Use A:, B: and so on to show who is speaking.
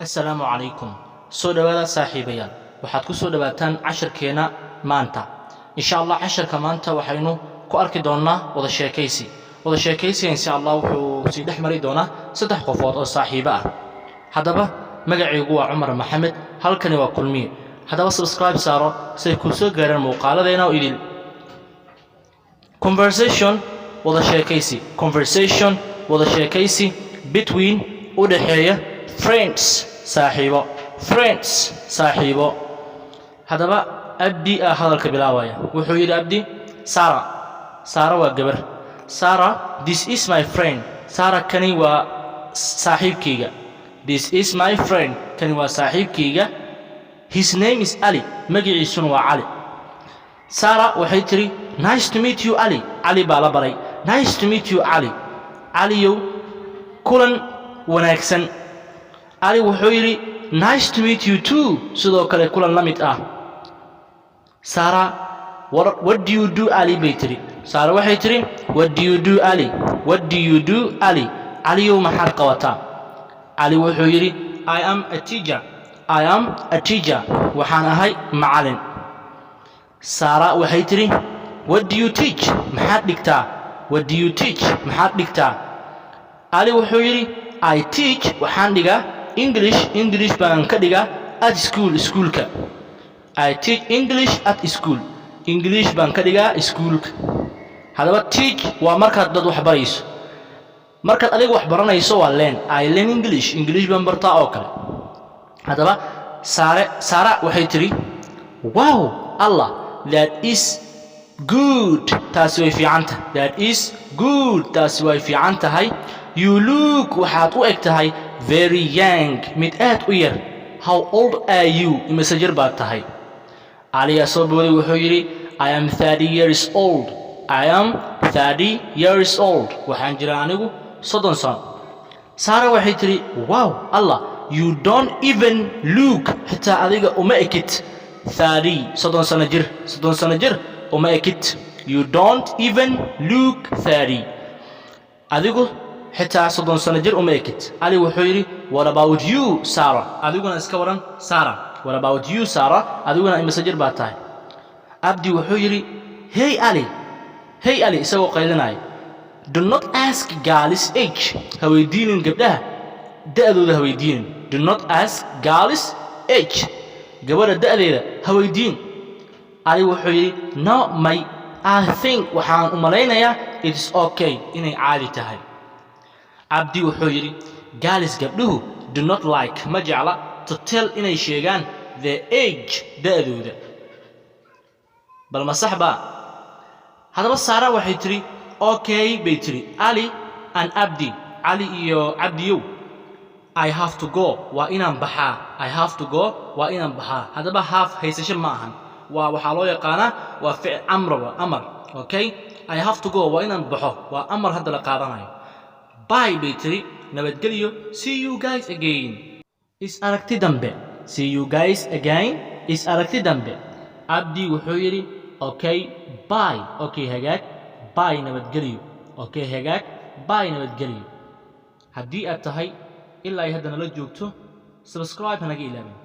A: السلام عليكم. soo dhawaada saaxiibayaal waxaad ku soo dhawaataan casharkeena maanta insha Allah casharka maanta waxaynu ku arki doonaa wada sheekaysi insha Allah wuxuu si dhaxmari doonaa saddex qofood oo saaxiibo ah hadaba magacaygu waa Umar Maxamed halkani waa kulmiye hadaba subscribe saaro si ku soo gaaraan muuqaaladeena oo idil conversation wada sheekaysi between u dhaxeeya friends صاحبه هذا أبدي هذا البلاوية وحيد أبدي سارة وجبر سارة this is my friend سارة كني وصاحب كيجا this is my friend كني وصاحب كيجا his name is Ali مجيء سنوا علي سارة وحيتري nice to meet you علي بالبري nice to meet you علي يو كلن ونكسن علي وحيري nice to meet you too sidoo kale kulan la mid ah Sarah what do you do Ali baytiri Sarah waxay tiri what do you do Ali Ali yow maxaad qabataa Ali wuxuu yiri I am a teacher waxaan ahay macallin Sarah waxay tiri what do you teach maxaad dhigtaa Ali wuxuu yiri I teach waxaan dhigaa English baan ka dhigaa at schoolka I teach English at school English baan ka dhigaa schoolka hadaba teach waa markaad dad wax barayso markaad adiga wax baranayso waa I learn English baan bartaa oo kale hadaba Sara waxay tiri wow Allah that is good taasi way fiican tahay you look waxaad u egtahay very young mid aad u yar how old are you messenger baad tahay Ali soo booday wuxuu yiri I am 30 years old waxaan jiraa anigu 30 sano Sara waxay tiri wow Allah you don't even look hatta adiga uma ekid 30 sano jir uma ekid you don't even look 30 adigu حتى صدق سنة جر أميكت علي وحيري what about you سارة أدوغنا إسكوران سارة what about you سارة أدوغنا إمسجر باتاي أبدي وحيري hey علي سوى قيلناي do not ask girls age هويدين قبلها دأذو ذا هويدين do not ask girls age قبل دأذو هويدين علي وحيري no I think وحان أمالينا it's okay إني عادي تهي عبدي وحيري جالس قبله do not like ما جعله to tell إني شيئان the age دأذو ذا بل ما صحبا هذا بس سارة وحيتري okay بيتري علي and علي عبدي I have to go وإنام بحا هذا بحاف هيسش معهن وحالو يقانا وفعل أمر okay I have to go وإنام بحو وأمر هذا لقادنا Bye Betri nabadgelyo see you guys again is aragti dambe Abdi wuxuu yiri okay bye okay hagaag bye nabadgelyo okay hagaag bye nabadgelyo haddii aad tahay ilaa hadda nala joogto subscribe hanaga ilaawin